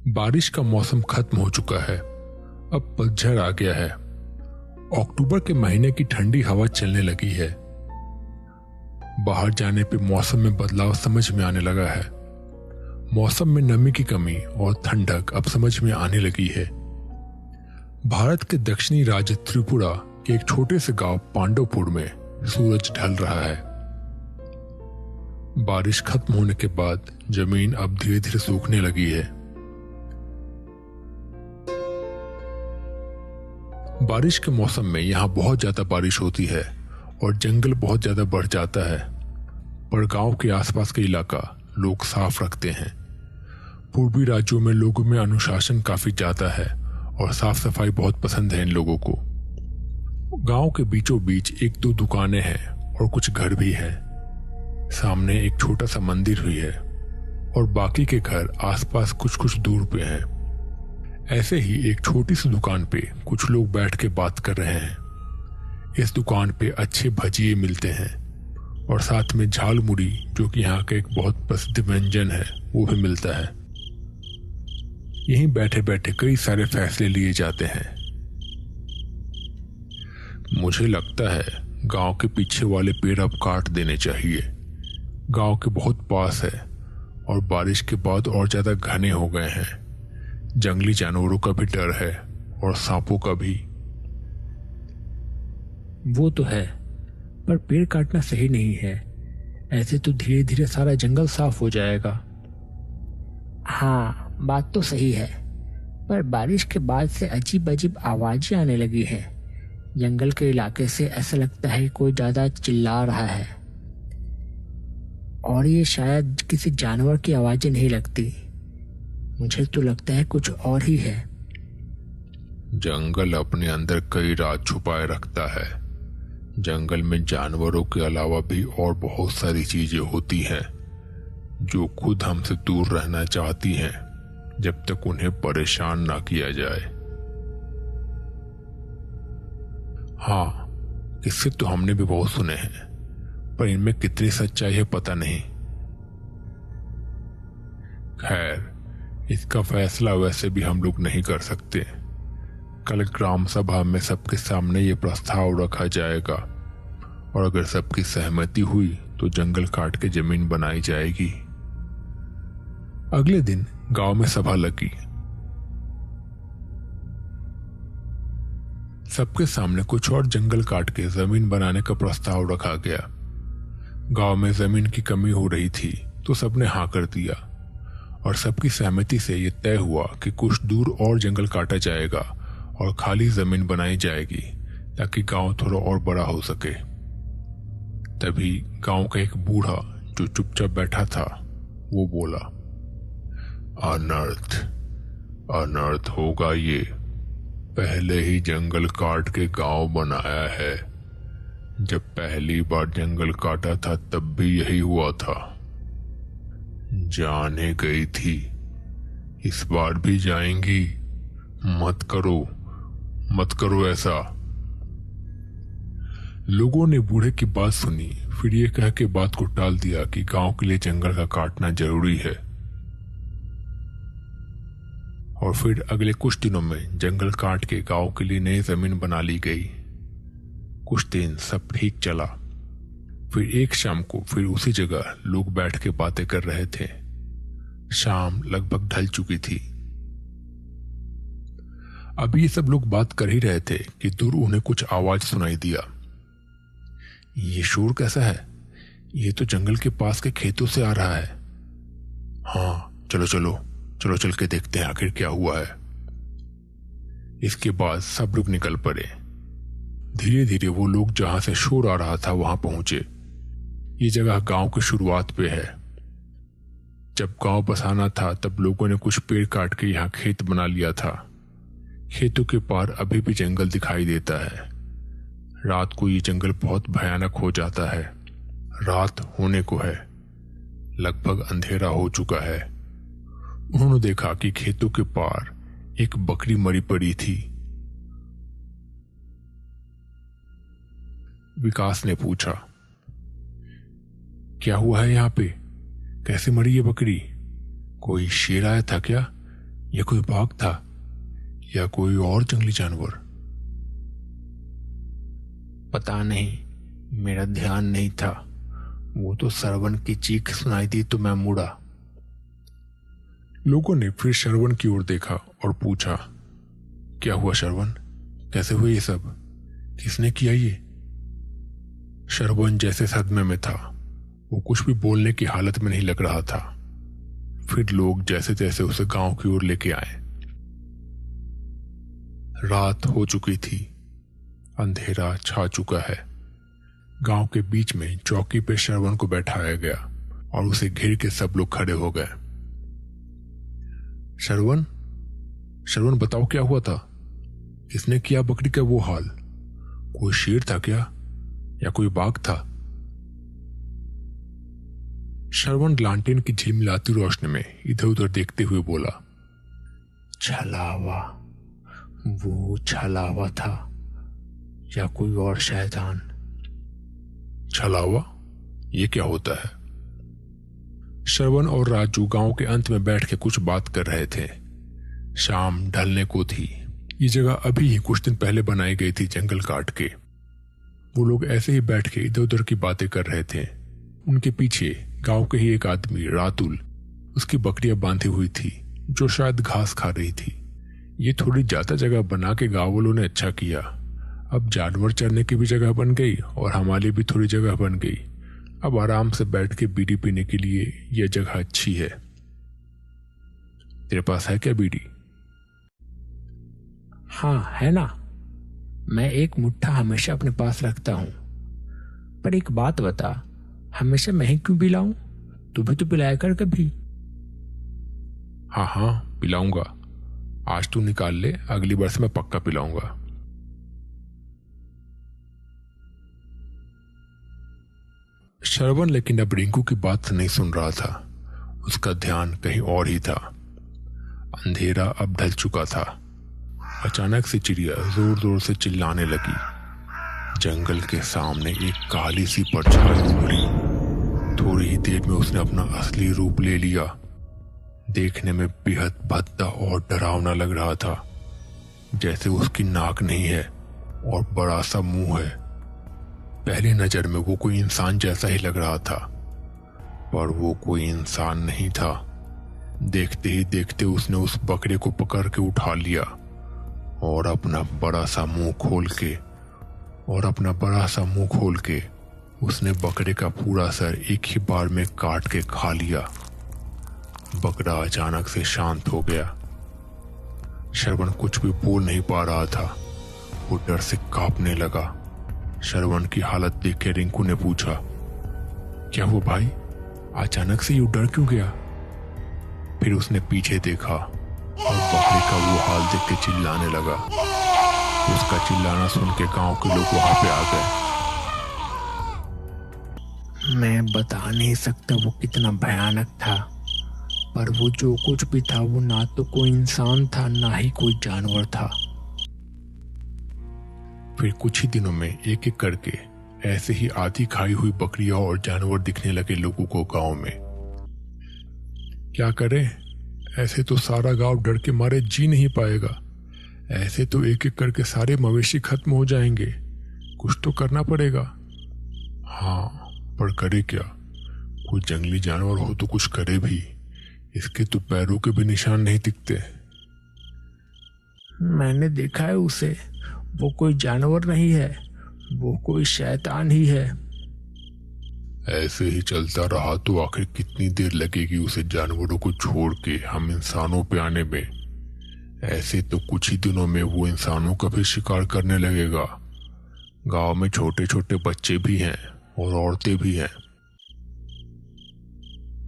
बारिश का मौसम खत्म हो चुका है। अब पतझड़ आ गया है। अक्टूबर के महीने की ठंडी हवा चलने लगी है। बाहर जाने पे मौसम में बदलाव समझ में आने लगा है। मौसम में नमी की कमी और ठंडक अब समझ में आने लगी है। भारत के दक्षिणी राज्य त्रिपुरा के एक छोटे से गांव पांडवपुर में सूरज ढल रहा है। बारिश खत्म होने के बाद जमीन अब धीरे धीरे सूखने लगी है। बारिश के मौसम में यहाँ बहुत ज्यादा बारिश होती है और जंगल बहुत ज्यादा बढ़ जाता है, पर गांव के आसपास का इलाका लोग साफ रखते हैं। पूर्वी राज्यों में लोगों में अनुशासन काफी ज्यादा है और साफ सफाई बहुत पसंद है इन लोगों को। गांव के बीचों बीच एक दो दुकानें हैं और कुछ घर भी हैं। सामने एक छोटा सा मंदिर भी है और बाकी के घर आसपास कुछ कुछ दूर पे हैं। ऐसे ही एक छोटी सी दुकान पे कुछ लोग बैठ के बात कर रहे हैं। इस दुकान पे अच्छे भजिए मिलते हैं और साथ में झाल मुड़ी, जो कि यहाँ का एक बहुत प्रसिद्ध व्यंजन है, वो भी मिलता है। यहीं बैठे बैठे कई सारे फैसले लिए जाते हैं। मुझे लगता है गांव के पीछे वाले पेड़ अब काट देने चाहिए। गांव के बहुत पास है और बारिश के बाद और ज्यादा घने हो गए हैं। जंगली जानवरों का भी डर है और सांपों का भी। वो तो है, पर पेड़ काटना सही नहीं है। ऐसे तो धीरे धीरे सारा जंगल साफ हो जाएगा। हाँ, बात तो सही है, पर बारिश के बाद से अजीब अजीब आवाजें आने लगी हैं। जंगल के इलाके से ऐसा लगता है कोई ज्यादा चिल्ला रहा है, और ये शायद किसी जानवर की आवाजें नहीं लगती। मुझे तो लगता है कुछ और ही है। जंगल अपने अंदर कई राज छुपाए रखता है। जंगल में जानवरों के अलावा भी और बहुत सारी चीजें होती हैं जो खुद हमसे दूर रहना चाहती हैं जब तक उन्हें परेशान ना किया जाए। हाँ, किस्से तो हमने भी बहुत सुने हैं, पर इनमें कितनी सच्चाई है पता नहीं। खैर, इसका फैसला वैसे भी हम लोग नहीं कर सकते। कल ग्राम सभा में सबके सामने ये प्रस्ताव रखा जाएगा और अगर सबकी सहमति हुई तो जंगल काट के जमीन बनाई जाएगी। अगले दिन गांव में सभा लगी। सबके सामने कुछ और जंगल काट के जमीन बनाने का प्रस्ताव रखा गया। गांव में जमीन की कमी हो रही थी तो सबने हाँ कर दिया और सबकी सहमति से यह तय हुआ कि कुछ दूर और जंगल काटा जाएगा और खाली जमीन बनाई जाएगी ताकि गांव थोड़ा और बड़ा हो सके। तभी गांव का एक बूढ़ा जो चुपचाप बैठा था वो बोला, अनर्थ अनर्थ होगा ये। पहले ही जंगल काट के गांव बनाया है। जब पहली बार जंगल काटा था तब भी यही हुआ था। जाने गई थी, इस बार भी जाएंगी। मत करो ऐसा। लोगों ने बूढ़े की बात सुनी, फिर ये कह के बात को टाल दिया कि गांव के लिए जंगल का काटना जरूरी है। और फिर अगले कुछ दिनों में जंगल काट के गांव के लिए नई जमीन बना ली गई। कुछ दिन सब ठीक चला। फिर एक शाम को फिर उसी जगह लोग बैठ के बातें कर रहे थे। शाम लगभग ढल चुकी थी। अब ये सब लोग बात कर ही रहे थे कि दूर उन्हें कुछ आवाज सुनाई दिया। ये शोर कैसा है? ये तो जंगल के पास के खेतों से आ रहा है। हाँ, चलो चल के देखते हैं आखिर क्या हुआ है। इसके बाद सब लोग निकल पड़े। धीरे धीरे वो लोग जहां से शोर आ रहा था वहां पहुंचे। ये जगह गांव की शुरुआत पे है। जब गांव बसाना था तब लोगों ने कुछ पेड़ काट के यहाँ खेत बना लिया था। खेतों के पार अभी भी जंगल दिखाई देता है। रात को ये जंगल बहुत भयानक हो जाता है। रात होने को है, लगभग अंधेरा हो चुका है। उन्होंने देखा कि खेतों के पार एक बकरी मरी पड़ी थी। विकास ने पूछा, क्या हुआ है यहाँ पे? कैसे मरी ये बकरी? कोई शेर आया था क्या यह कोई बाघ था या कोई और जंगली जानवर? पता नहीं, मेरा ध्यान नहीं था। वो तो श्रवण की चीख सुनाई दी तो मैं मुड़ा। लोगों ने फिर श्रवण की ओर देखा और पूछा, क्या हुआ श्रवण? कैसे हुआ ये सब? किसने किया ये? श्रवण जैसे सदमे में था, वो कुछ भी बोलने की हालत में नहीं लग रहा था। फिर लोग जैसे तैसे उसे गांव की ओर लेके आए। रात हो चुकी थी, अंधेरा छा चुका है। गांव के बीच में चौकी पे श्रवण को बैठाया गया और उसे घेर के सब लोग खड़े हो गए। श्रवण, श्रवण बताओ क्या हुआ था? किसने किया बकरी का वो हाल? कोई शेर था क्या या कोई बाघ था? श्रवण लालटेन की झिलमिलाती रोशनी में इधर उधर देखते हुए बोला, छलावा, वो छलावा था या कोई और शैतान। छलावा? ये क्या होता है? श्रवण और राजू गांव के अंत में बैठ के कुछ बात कर रहे थे। शाम ढलने को थी। ये जगह अभी ही कुछ दिन पहले बनाई गई थी जंगल काट के। वो लोग ऐसे ही बैठ के इधर उधर की बातें कर रहे थे। उनके पीछे गांव के ही एक आदमी रातुल, उसकी बकरियां बांधी हुई थी जो शायद घास खा रही थी। ये थोड़ी ज्यादा जगह बना के गांव वालों ने अच्छा किया। अब जानवर चरने की भी जगह बन गई और हमारी भी थोड़ी जगह बन गई। अब आराम से बैठ के बीड़ी पीने के लिए यह जगह अच्छी है। तेरे पास है क्या बीड़ी? हाँ है ना, मैं एक मुट्ठा हमेशा अपने पास रखता हूं। पर एक बात बता, हमेशा मैं ही क्यों पिलाऊं? तू भी तो पिलाया कर कभी। हाँ हाँ पिलाऊंगा। आज तू निकाल ले, अगली बार से मैं पक्का पिलाऊंगा। श्रवण लेकिन अब रिंकू की बात नहीं सुन रहा था। उसका ध्यान कहीं और ही था। अंधेरा अब ढल चुका था। अचानक से चिड़िया जोर जोर से चिल्लाने लगी। जंगल के सामने एक काली सी परछाई उभरी। थोड़ी ही देर में उसने अपना असली रूप ले लिया। देखने में बेहद भद्दा और डरावना लग रहा था। जैसे उसकी नाक नहीं है और बड़ा सा मुंह है। पहली नजर में वो कोई इंसान जैसा ही लग रहा था, पर वो कोई इंसान नहीं था। देखते ही देखते उसने उस बकरे को पकड़ के उठा लिया और अपना बड़ा सा मुंह खोल के उसने बकरे का पूरा सर एक ही बार में काट के खा लिया। बकरा अचानक से शांत हो गया। श्रवण कुछ भी बोल नहीं पा रहा था। वो डर से कांपने लगा। श्रवण की हालत देख के रिंकू ने पूछा, क्या हुआ भाई? अचानक से यूं डर क्यों गया? फिर उसने पीछे देखा और बकरे का वो हाल देख के चिल्लाने लगा। उसका चिल्लाना सुन के गांव के लोग वहां पे आ गए। मैं बता नहीं सकता वो कितना भयानक था, पर वो जो कुछ भी था वो ना तो कोई इंसान था ना ही कोई जानवर था। फिर कुछ ही दिनों में एक एक करके ऐसे ही आधी खाई हुई बकरियां और जानवर दिखने लगे लोगों को गांव में। क्या करें, ऐसे तो सारा गांव डर के मारे जी नहीं पाएगा। ऐसे तो एक एक करके सारे मवेशी खत्म हो जाएंगे। कुछ तो करना पड़ेगा। हाँ, पर करे क्या? कोई जंगली जानवर हो तो कुछ करे भी। इसके तो पैरों के भी निशान नहीं दिखते। मैंने देखा है उसे। वो कोई जानवर नहीं है, वो कोई शैतान ही है। ऐसे ही चलता रहा तो आखिर कितनी देर लगेगी उसे जानवरों को छोड़ के हम इंसानों पे आने में? ऐसे तो कुछ ही दिनों में वो इंसानों का भी शिकार करने लगेगा। गांव में छोटे छोटे बच्चे भी हैं और औरतें भी हैं।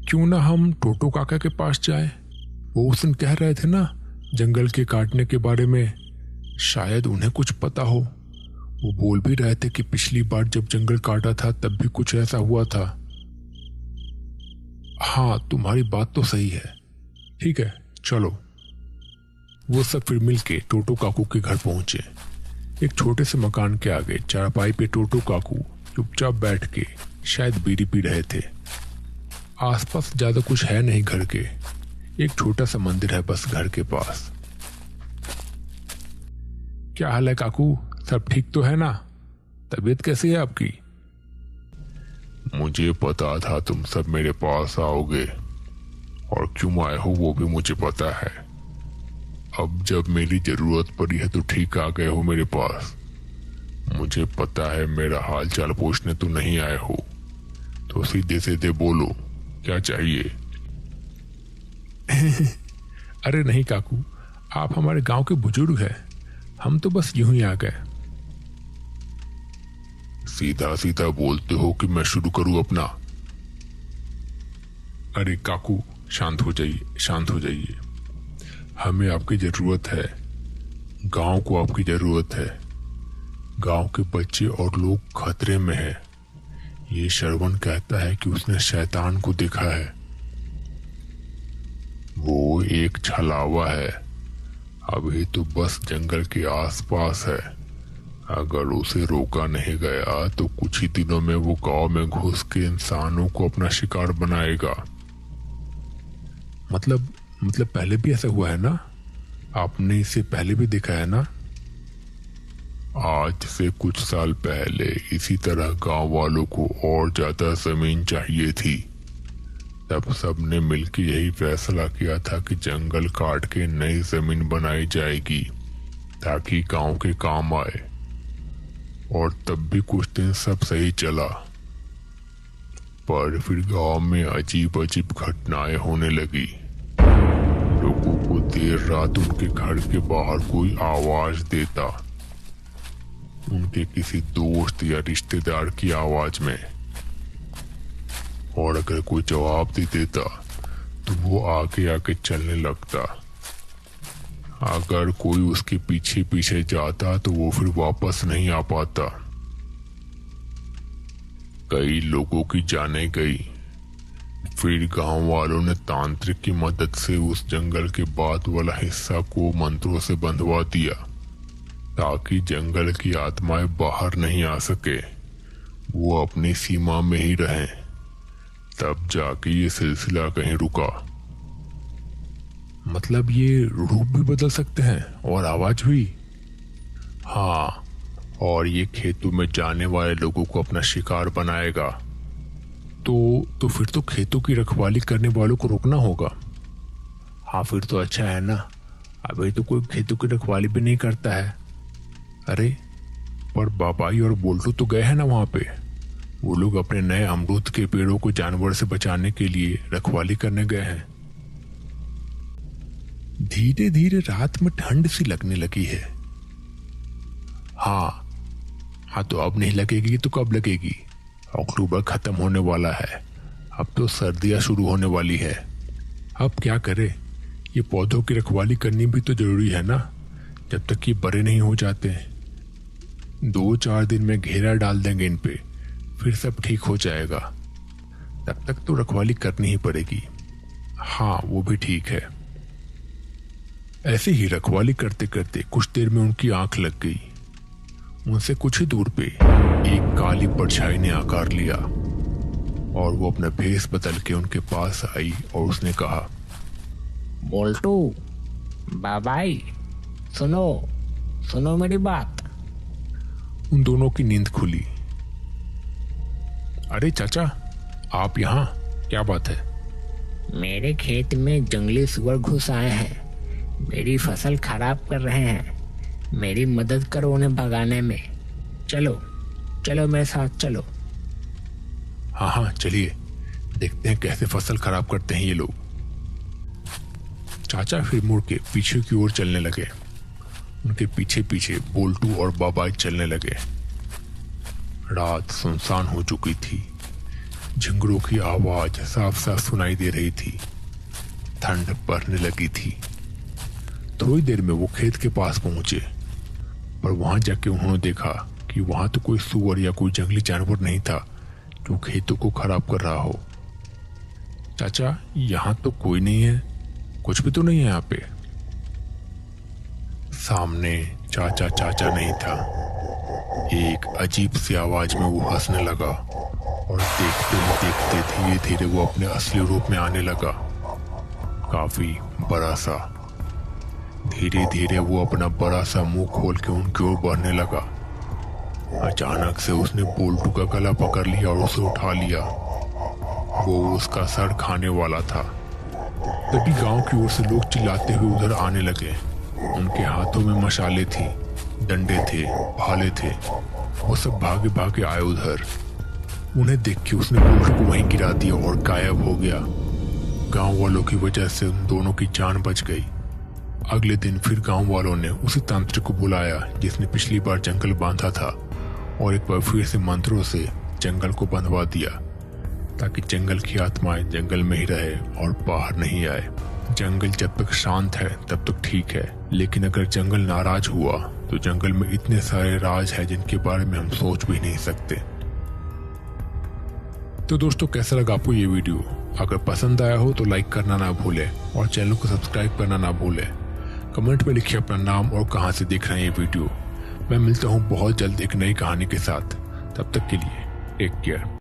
क्यों ना हम टोटो काका के पास जाएं? वो उस दिन कह रहे थे ना जंगल के काटने के बारे में। शायद उन्हें कुछ पता हो। वो बोल भी रहे थे कि पिछली बार जब जंगल काटा था तब भी कुछ ऐसा हुआ था। हाँ, तुम्हारी बात तो सही है। ठीक है, चलो। वो सब फिर मिलके टोटो काकू के घर पहुंचे। एक छोटे से मकान के आगे चारपाई पे टोटो काकू चुपचाप बैठ के शायद बीड़ी पी रहे थे। आसपास ज्यादा कुछ है नहीं घर के। एक छोटा सा मंदिर है बस घर के पास। क्या हाल है काकू, सब ठीक तो है ना? तबीयत कैसी है आपकी? मुझे पता था तुम सब मेरे पास आओगे, और क्यों आए हो वो भी मुझे पता है। अब जब मेरी जरूरत पड़ी है तो ठीक आ गए हो मेरे पास। मुझे पता है मेरा हाल चाल पूछने तो नहीं आए हो, तो सीधे सीधे बोलो क्या चाहिए। अरे नहीं काकू, आप हमारे गांव के बुजुर्ग हैं, हम तो बस यूं ही आ गए। सीधा सीधा बोलते हो कि मैं शुरू करूं अपना। अरे काकू शांत हो जाइए, शांत हो जाइए। हमें आपकी जरूरत है, गांव को आपकी जरूरत है। गांव के बच्चे और लोग खतरे में हैं। ये श्रवण कहता है कि उसने शैतान को देखा है। वो एक छलावा है, अभी तो बस जंगल के आसपास है। अगर उसे रोका नहीं गया तो कुछ ही दिनों में वो गांव में घुस के इंसानों को अपना शिकार बनाएगा। मतलब पहले भी ऐसा हुआ है ना? आपने इसे पहले भी देखा है ना? आज से कुछ साल पहले इसी तरह गांव वालों को और ज्यादा जमीन चाहिए थी। तब सबने मिलकर यही फैसला किया था कि जंगल काट के नई जमीन बनाई जाएगी ताकि गांव के काम आए। और तब भी कुछ दिन सब सही चला, पर फिर गांव में अजीब अजीब घटनाएं होने लगी। लोगों को देर रात उनके घर के बाहर कोई आवाज देता, उनके किसी दोस्त या रिश्तेदार की आवाज में, और अगर कोई जवाब दे देता तो वो आगे आगे चलने लगता। अगर कोई उसके पीछे पीछे जाता तो वो फिर वापस नहीं आ पाता। कई लोगों की जाने गई। फिर गांव वालों ने तांत्रिक की मदद से उस जंगल के बाद वाला हिस्सा को मंत्रों से बंधवा दिया ताकि जंगल की आत्माएं बाहर नहीं आ सके, वो अपनी सीमा में ही रहें। तब जाके ये सिलसिला कहीं रुका। मतलब ये रूप भी बदल सकते हैं और आवाज भी? हाँ, और ये खेतों में जाने वाले लोगों को अपना शिकार बनाएगा। तो फिर तो खेतों की रखवाली करने वालों को रोकना होगा। हाँ फिर तो अच्छा है ना, अभी तो कोई खेतों की रखवाली भी नहीं करता है। अरे पर बाबाई और बोल्टू तो गए हैं ना वहां पे। वो लोग अपने नए अमरूद के पेड़ों को जानवर से बचाने के लिए रखवाली करने गए हैं। धीरे धीरे रात में ठंड सी लगने लगी है। हाँ तो अब नहीं लगेगी तो कब लगेगी? अक्टूबर खत्म होने वाला है, अब तो सर्दियां शुरू होने वाली है। अब क्या करे, ये पौधों की रखवाली करनी भी तो जरूरी है ना, जब तक ये बड़े नहीं हो जाते। 2-4 दिन में घेरा डाल देंगे इन पे, फिर सब ठीक हो जाएगा। तब तक तो रखवाली करनी ही पड़ेगी। हाँ वो भी ठीक है। ऐसे ही रखवाली करते करते कुछ देर में उनकी आंख लग गई। उनसे कुछ ही दूर पे एक काली परछाई ने आकार लिया और वो अपना भेष बदल के उनके पास आई और उसने कहा, बोल्टू, बाबाई, सुनो मेरी बात। उन दोनों की नींद खुली। अरे चाचा, आप यहाँ, क्या बात है? मेरे खेत में जंगली सुअर घुस आए हैं, मेरी फसल खराब कर रहे हैं। मेरी मदद करो उन्हें भगाने में। चलो मेरे साथ चलो। हाँ चलिए, देखते हैं कैसे फसल खराब करते हैं ये लोग। चाचा फिर मुड़ के पीछे की ओर चलने लगे। उनके पीछे पीछे बोल्टू और बाबाई चलने लगे। रात सुनसान हो चुकी थी। झिंगुरों की आवाज साफ साफ सुनाई दे रही थी। ठंड बढ़ने लगी थी। थोड़ी देर में वो खेत के पास पहुंचे, पर वहां जाके उन्होंने देखा कि वहां तो कोई सुअर या कोई जंगली जानवर नहीं था जो खेतों को खराब कर रहा हो। चाचा, यहाँ तो कोई नहीं है, कुछ भी तो नहीं है यहाँ पे। सामने चाचा नहीं था। एक अजीब सी आवाज में वो हंसने लगा और देखते ही देखते धीरे धीरे वो अपने असली रूप में आने लगा। काफी बड़ा सा। धीरे धीरे वो अपना बड़ा सा मुंह खोल के उनकी ओर बढ़ने लगा। अचानक से उसने बोल्टू का गला पकड़ लिया और उसे उठा लिया। वो उसका सर खाने वाला था। तभी गांव की ओर से लोग चिल्लाते हुए उधर आने लगे। उनके हाथों में मशाले थी, डंडे थे, भाले थे। वो सब भागे भागे आए उधर। उन्हें देख के उसने बोल्टू को वहीं गिरा दिया और गायब हो गया। गांव वालों की वजह से उन दोनों की जान बच गई। अगले दिन फिर गांव वालों ने उसी तांत्रिक को बुलाया जिसने पिछली बार जंगल बांधा था, और एक बार फिर से मंत्रों से जंगल को बंधवा दिया ताकि जंगल की आत्माएं जंगल में ही रहे और बाहर नहीं आए। जंगल जब तक शांत है तब तक ठीक है, लेकिन अगर जंगल नाराज हुआ तो जंगल में इतने सारे राज हैं जिनके बारे में हम सोच भी नहीं सकते। तो दोस्तों, कैसा लगा आपको ये वीडियो? अगर पसंद आया हो तो लाइक करना ना भूलें और चैनल को सब्सक्राइब करना ना भूलें। कमेंट में लिखिए अपना नाम और कहां से देख रहे हैं ये वीडियो। मैं मिलता हूं बहुत जल्द एक नई कहानी के साथ। तब तक के लिए टेक केयर।